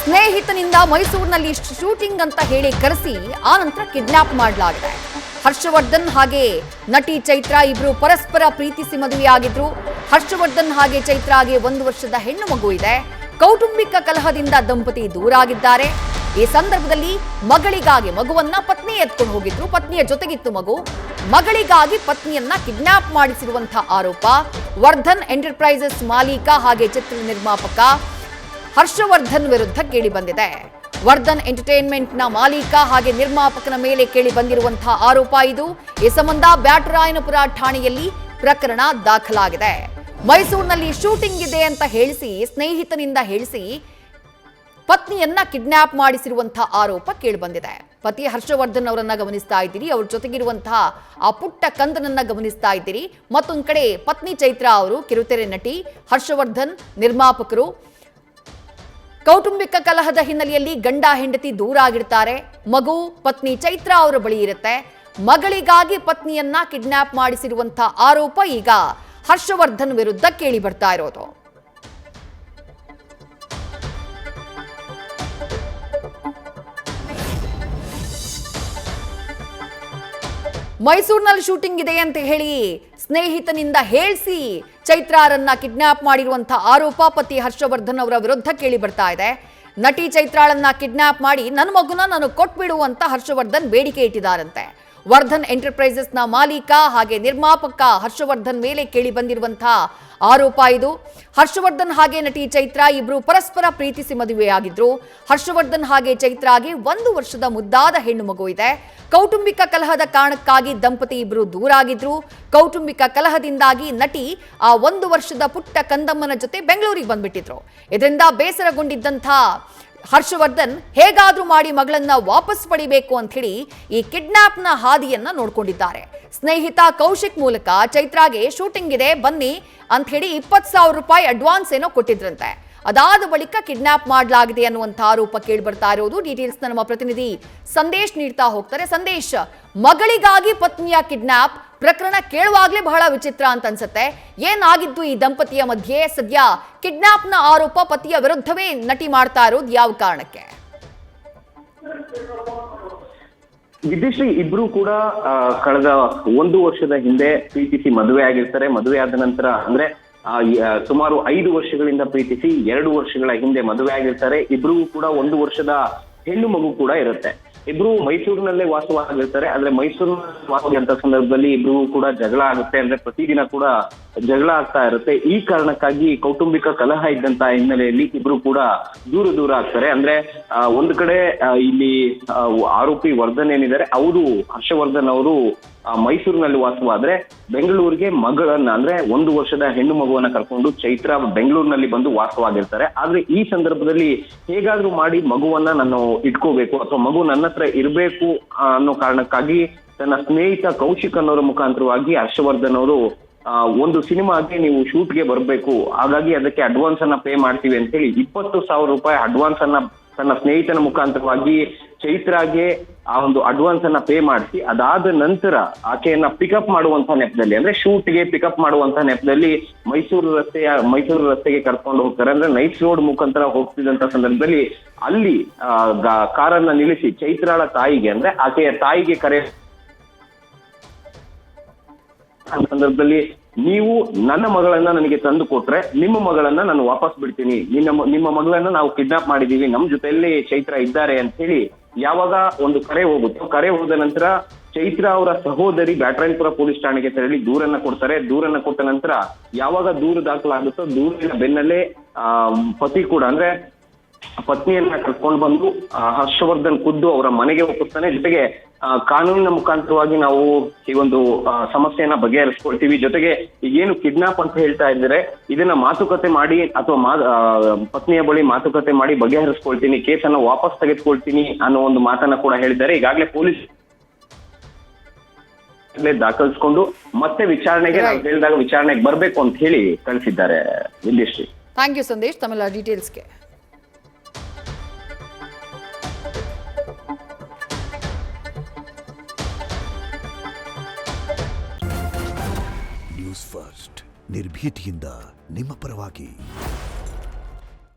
ಸ್ನೇಹಿತನಿಂದ ಮೈಸೂರಿನಲ್ಲಿ ಶೂಟಿಂಗ್ ಅಂತ ಹೇಳಿ ಕರೆಸಿ ಆ ನಂತರ ಕಿಡ್ನಾಪ್ ಮಾಡಲಾಗಿದೆ. ಹರ್ಷವರ್ಧನ್ ಹಾಗೆ ನಟಿ ಚೈತ್ರ ಇಬ್ರು ಪರಸ್ಪರ ಪ್ರೀತಿಸಿ ಮದುವೆಯಾಗಿದ್ರು. ಹರ್ಷವರ್ಧನ್ ಹಾಗೆ ಚೈತ್ರಾಗೆ 1 ವರ್ಷದ ಹೆಣ್ಣು ಮಗು ಇದೆ. ಕೌಟುಂಬಿಕ ಕಲಹದಿಂದ ದಂಪತಿ ದೂರಾಗಿದ್ದಾರೆ. ಈ ಸಂದರ್ಭದಲ್ಲಿ ಮಗಳಿಗಾಗಿ ಮಗುವನ್ನ ಪತ್ನಿ ಎತ್ಕೊಂಡು ಹೋಗಿದ್ರು. ಪತ್ನಿಯ ಜೊತೆಗಿತ್ತು ಮಗು. ಮಗಳಿಗಾಗಿ ಪತ್ನಿಯನ್ನ ಕಿಡ್ನಾಪ್ ಮಾಡಿಸಿರುವಂತಹ ಆರೋಪ ವರ್ಧನ್ ಎಂಟರ್ಪ್ರೈಸಸ್ ಮಾಲೀಕ ಹಾಗೆ ಚಿತ್ರ ನಿರ್ಮಾಪಕ ಹರ್ಷವರ್ಧನ್ ವಿರುದ್ಧ ಕೇಳಿ ಬಂದಿದೆ. ವರ್ಧನ್ ಎಂಟರ್ಟೈನ್ಮೆಂಟ್ನ ಮಾಲೀಕ ಹಾಗೆ ನಿರ್ಮಾಪಕನ ಮೇಲೆ ಕೇಳಿ ಬಂದಿರುವಂತಹ ಆರೋಪ ಇದು. ಈ ಸಂಬಂಧ ಬ್ಯಾಟರಾಯನಪುರ ಠಾಣೆಯಲ್ಲಿ ಪ್ರಕರಣ ದಾಖಲಾಗಿದೆ. ಮೈಸೂರಿನಲ್ಲಿ ಶೂಟಿಂಗ್ ಇದೆ ಅಂತ ಹೇಳಿಸಿ ಸ್ನೇಹಿತನಿಂದ ಹೇಳಿಸಿ ಪತ್ನಿಯನ್ನ ಕಿಡ್ನಾಪ್ ಮಾಡಿಸಿರುವಂತಹ ಆರೋಪ ಕೇಳಿಬಂದಿದೆ. ಪತಿ ಹರ್ಷವರ್ಧನ್ ಅವರನ್ನ ಗಮನಿಸ್ತಾ ಇದ್ದೀರಿ. ಅವ್ರ ಜೊತೆಗಿರುವಂತಹ ಆ ಪುಟ್ಟ ಕಂದನನ್ನ ಗಮನಿಸ್ತಾ ಇದ್ದೀರಿ. ಮತ್ತೊಂದು ಕಡೆ ಪತ್ನಿ ಚೈತ್ರಾ ಅವರು ಕಿರುತೆರೆ ನಟಿ, ಹರ್ಷವರ್ಧನ್ ನಿರ್ಮಾಪಕರು. ಕೌಟುಂಬಿಕ ಕಲಹದ ಹಿನ್ನೆಲೆಯಲ್ಲಿ ಗಂಡ ಹೆಂಡತಿ ದೂರ ಆಗಿರ್ತಾರೆ. ಮಗು ಪತ್ನಿ ಚೈತ್ರಾ ಅವರ ಬಳಿ ಇರುತ್ತೆ. ಮಗಳಿಗಾಗಿ ಪತ್ನಿಯನ್ನ ಕಿಡ್ನಾಪ್ ಮಾಡಿಸಿರುವಂತಹ ಆರೋಪ ಈಗ ಹರ್ಷವರ್ಧನ್ ವಿರುದ್ಧ ಕೇಳಿ ಬರ್ತಾ ಇರೋದು. ಮೈಸೂರಿನಲ್ಲಿ ಶೂಟಿಂಗ್ ಇದೆ ಅಂತ ಹೇಳಿ ಸ್ನೇಹಿತನಿಂದ ಹೇಳಿಸಿ ಚೈತ್ರಾರನ್ನ ಕಿಡ್ನಾಪ್ ಮಾಡಿರುವಂತಹ ಆರೋಪ ಪತಿ ಹರ್ಷವರ್ಧನ್ ಅವರ ವಿರುದ್ಧ ಕೇಳಿ ಬರ್ತಾ ಇದೆ. ನಟಿ ಚೈತ್ರಾಳನ್ನ ಕಿಡ್ನಾಪ್ ಮಾಡಿ ನನ್ನ ಮಗುನ ನನಗೆ ಕೊಟ್ಬಿಡು ಅಂತ ಹರ್ಷವರ್ಧನ್ ಬೇಡಿಕೆ ಇಟ್ಟಿದ್ದಾರಂತೆ. ವರ್ಧನ್ ಎಂಟರ್ಪ್ರೈಸಸ್ನ ಮಾಲೀಕ ಹಾಗೆ ನಿರ್ಮಾಪಕ ಹರ್ಷವರ್ಧನ್ ಮೇಲೆ ಕೇಳಿ ಬಂದಿರುವಂತಹ ಆರೋಪ ಇದು. ಹರ್ಷವರ್ಧನ್ ಹಾಗೆ ನಟಿ ಚೈತ್ರಾ ಇಬ್ರು ಪರಸ್ಪರ ಪ್ರೀತಿಸಿ ಮದುವೆಯಾಗಿದ್ರು. ಹರ್ಷವರ್ಧನ್ ಹಾಗೆ ಚೈತ್ರಾಗೆ 1 ವರ್ಷದ ಮುದ್ದಾದ ಹೆಣ್ಣು ಮಗು ಇದೆ. ಕೌಟುಂಬಿಕ ಕಲಹದ ಕಾರಣಕ್ಕಾಗಿ ದಂಪತಿ ಇಬ್ರು ದೂರಾಗಿದ್ರು. ಕೌಟುಂಬಿಕ ಕಲಹದಿಂದಾಗಿ ನಟಿ ಆ 1 ವರ್ಷದ ಪುಟ್ಟ ಕಂದಮ್ಮನ ಜೊತೆ ಬೆಂಗಳೂರಿಗೆ ಬಂದ್ಬಿಟ್ಟಿದ್ರು. ಇದರಿಂದ ಬೇಸರಗೊಂಡಿದ್ದಂಥ ಹರ್ಷವರ್ಧನ್ ಹೇಗಾದ್ರೂ ಮಾಡಿ ಮಗಳನ್ನ ವಾಪಸ್ ಪಡಿಬೇಕು ಅಂತ ಹೇಳಿ ಈ ಕಿಡ್ನಾಪ್ನ ಹಾದಿಯನ್ನ ನೋಡ್ಕೊಂಡಿದ್ದಾರೆ. ಸ್ನೇಹಿತ ಕೌಶಿಕ್ ಮೂಲಕ ಚೈತ್ರಾಗೆ ಶೂಟಿಂಗ್ ಇದೆ ಬನ್ನಿ ಅಂತ ಹೇಳಿ 20,000 ರೂಪಾಯಿ ಅಡ್ವಾನ್ಸ್ ಏನೋ ಕೊಟ್ಟಿದ್ರಂತೆ. ಅದಾದ ಬಳಿಕ ಕಿಡ್ನಾಪ್ ಮಾಡಲಾಗಿದೆ ಅನ್ನುವಂಥ ಆರೋಪ ಕೇಳಿ ಬರ್ತಾ ಇರೋದು. ಡೀಟೇಲ್ಸ್ ನಮ್ಮ ಪ್ರತಿನಿಧಿ ಸಂದೇಶ್ ನೀಡ್ತಾ ಹೋಗ್ತಾರೆ. ಸಂದೇಶ್, ಮಗಳಿಗಾಗಿ ಪತ್ನಿಯ ಕಿಡ್ನಾಪ್ ಪ್ರಕರಣ ಕೇಳುವಾಗ್ಲೇ ಬಹಳ ವಿಚಿತ್ರ ಅಂತ ಅನ್ಸುತ್ತೆ. ಏನಾಗಿದ್ದು ಈ ದಂಪತಿಯ ಮಧ್ಯೆ? ಸದ್ಯ ಕಿಡ್ನಾಪ್ನ ಆರೋಪ ಪತಿಯ ವಿರುದ್ಧವೇ ನಟಿ ಮಾಡ್ತಾ ಇರೋದು ಯಾವ ಕಾರಣಕ್ಕೆ? ವಿದೇಶಿ ಇಬ್ರು ಕೂಡ ಕಳೆದ 1 ವರ್ಷದ ಹಿಂದೆ ಪ್ರೀತಿಸಿ ಮದುವೆ ಆಗಿರ್ತಾರೆ. ಮದುವೆ ಆದ ನಂತರ ಅಂದ್ರೆ ಸುಮಾರು 5 ವರ್ಷಗಳಿಂದ ಪ್ರೀತಿಸಿ 2 ವರ್ಷಗಳ ಹಿಂದೆ ಮದುವೆ ಆಗಿರ್ತಾರೆ. ಇಬ್ರಿಗೂ ಕೂಡ 1 ವರ್ಷದ ಹೆಣ್ಣು ಮಗು ಕೂಡ ಇರುತ್ತೆ. ಇಬ್ರು ಮೈಸೂರಿನಲ್ಲೇ ವಾಸವಾಗಿರ್ತಾರೆ. ಆದ್ರೆ ಮೈಸೂರಿನಲ್ಲಿ ವಾಸವಾಗಿದ್ದ ಸಂದರ್ಭದಲ್ಲಿ ಇಬ್ರಿಗೂ ಕೂಡ ಜಗಳ ಆಗುತ್ತೆ. ಅಂದ್ರೆ ಪ್ರತಿದಿನ ಕೂಡ ಜಗಳ ಆಗ್ತಾ ಇರುತ್ತೆ. ಈ ಕಾರಣಕ್ಕಾಗಿ ಕೌಟುಂಬಿಕ ಕಲಹ ಇದ್ದಂತ ಹಿನ್ನೆಲೆಯಲ್ಲಿ ಇಬ್ರು ಕೂಡ ದೂರ ಆಗ್ತಾರೆ. ಅಂದ್ರೆ ಒಂದು ಕಡೆ ಇಲ್ಲಿ ಆರೋಪಿ ವರ್ಧನ್ ಏನಿದ್ದಾರೆ ಅವರು ಹರ್ಷವರ್ಧನ್ ಅವರು ಮೈಸೂರಿನಲ್ಲಿ ವಾಸವಾದ್ರೆ ಬೆಂಗಳೂರಿಗೆ ಮಗಳನ್ನ ಅಂದ್ರೆ 1 ವರ್ಷದ ಹೆಣ್ಣು ಮಗುವನ್ನ ಕರ್ಕೊಂಡು ಚೈತ್ರ ಬೆಂಗಳೂರಿನಲ್ಲಿ ಬಂದು ವಾಸವಾಗಿರ್ತಾರೆ. ಆದ್ರೆ ಈ ಸಂದರ್ಭದಲ್ಲಿ ಹೇಗಾದ್ರೂ ಮಾಡಿ ಮಗುವನ್ನ ನಾನು ಇಟ್ಕೋಬೇಕು ಅಥವಾ ಮಗು ನನ್ನ ಹತ್ರ ಇರ್ಬೇಕು ಅನ್ನೋ ಕಾರಣಕ್ಕಾಗಿ ತನ್ನ ಸ್ನೇಹಿತ ಕೌಶಿಕ್ ಅನ್ನೋರ ಮುಖಾಂತರವಾಗಿ ಹರ್ಷವರ್ಧನ್ ಅವರು ಒಂದು ಸಿನಿಮಾಗೆ ನೀವು ಶೂಟ್ಗೆ ಬರ್ಬೇಕು, ಹಾಗಾಗಿ ಅದಕ್ಕೆ ಅಡ್ವಾನ್ಸ್ ಅನ್ನ ಪೇ ಮಾಡ್ತೀವಿ ಅಂತ ಹೇಳಿ 20,000 ರೂಪಾಯಿ ಅಡ್ವಾನ್ಸ್ ಅನ್ನ ತನ್ನ ಸ್ನೇಹಿತನ ಮುಖಾಂತರವಾಗಿ ಚೈತ್ರಾಗೆ ಆ ಒಂದು ಅಡ್ವಾನ್ಸ್ ಅನ್ನ ಪೇ ಮಾಡಿಸಿ ಅದಾದ ನಂತರ ಆಕೆಯನ್ನ ಪಿಕಪ್ ಮಾಡುವಂತ ನೆಪದಲ್ಲಿ ಅಂದ್ರೆ ಶೂಟ್ಗೆ ಪಿಕಪ್ ಮಾಡುವಂತ ನೆಪದಲ್ಲಿ ಮೈಸೂರು ರಸ್ತೆಗೆ ಕರ್ಕೊಂಡು ಹೋಗ್ತಾರೆ. ಅಂದ್ರೆ ನೈಸ್ ರೋಡ್ ಮುಖಾಂತರ ಹೋಗ್ತಿದ್ದಂತ ಸಂದರ್ಭದಲ್ಲಿ ಅಲ್ಲಿ ಕಾರನ್ನ ನಿಲ್ಲಿಸಿ ಚೈತ್ರಾಳ ತಾಯಿಗೆ ಅಂದ್ರೆ ಆಕೆಯ ತಾಯಿಗೆ ಕರೆ ಸಂದರ್ಭದಲ್ಲಿ ನೀವು ನನ್ನ ಮಗಳನ್ನ ನನಗೆ ತಂದು ಕೊಟ್ರೆ ನಿಮ್ಮ ಮಗಳನ್ನ ನಾನು ವಾಪಸ್ ಬಿಡ್ತೀನಿ, ನಿಮ್ಮ ಮಗಳನ್ನ ನಾವು ಕಿಡ್ನಾಪ್ ಮಾಡಿದೀವಿ, ನಮ್ ಜೊತೆಯಲ್ಲಿ ಚೈತ್ರ ಇದ್ದಾರೆ ಅಂತ ಹೇಳಿ ಯಾವಾಗ ಒಂದು ಕರೆ ಹೋಗುತ್ತೋ, ಕರೆ ಹೋದ ನಂತರ ಚೈತ್ರ ಅವರ ಸಹೋದರಿ ಬ್ಯಾಟರಾಯನಪುರ ಪೊಲೀಸ್ ಠಾಣೆಗೆ ತೆರಳಿ ದೂರನ್ನ ಕೊಡ್ತಾರೆ. ದೂರನ್ನ ಕೊಟ್ಟ ನಂತರ ಯಾವಾಗ ದೂರು ದಾಖಲಾಗುತ್ತೋ ದೂರಿನ ಬೆನ್ನಲ್ಲೇ ಪತಿ ಕೂಡ ಅಂದ್ರೆ ಪತ್ನಿಯನ್ನ ಕರ್ಕೊಂಡು ಬಂದು ಹರ್ಷವರ್ಧನ್ ಖುದ್ದು ಅವರ ಮನೆಗೆ ಒಪ್ಪಿಸ್ತಾನೆ. ಜೊತೆಗೆ ಕಾನೂನಿನ ಮುಖಾಂತರವಾಗಿ ನಾವು ಈ ಒಂದು ಸಮಸ್ಯೆಯನ್ನ ಬಗೆಹರಿಸ್ಕೊಳ್ತೀವಿ. ಜೊತೆಗೆ ಈಗೇನು ಕಿಡ್ನಾಪ್ ಅಂತ ಹೇಳ್ತಾ ಇದ್ದಾರೆ ಇದನ್ನ ಮಾತುಕತೆ ಮಾಡಿ ಅಥವಾ ಪತ್ನಿಯ ಬಳಿ ಮಾತುಕತೆ ಮಾಡಿ ಬಗೆಹರಿಸ್ಕೊಳ್ತೀನಿ, ಕೇಸನ್ನ ವಾಪಸ್ ತೆಗೆದುಕೊಳ್ತೀನಿ ಅನ್ನೋ ಒಂದು ಮಾತನ್ನ ಕೂಡ ಹೇಳಿದ್ದಾರೆ. ಈಗಾಗಲೇ ಪೊಲೀಸ್ ದಾಖಲಿಸಿಕೊಂಡು ಮತ್ತೆ ವಿಚಾರಣೆಗೆ ನಾವು ಹೇಳಿದಾಗ ವಿಚಾರಣೆಗೆ ಬರ್ಬೇಕು ಅಂತ ಹೇಳಿ ಕಳಿಸಿದ್ದಾರೆ. ವಿದ್ಯಶ್ರೀ, ಥ್ಯಾಂಕ್ ಯು ಸಂದೇಶ್ ತಮ್ಮೆಲ್ಲ ಡೀಟೇಲ್ಸ್ಗೆ. ನ್ಯೂಸ್ ಫಸ್ಟ್ ನಿರ್ಭೀತಿಯಿಂದ ನಿಮ್ಮ ಪರವಾಗಿ.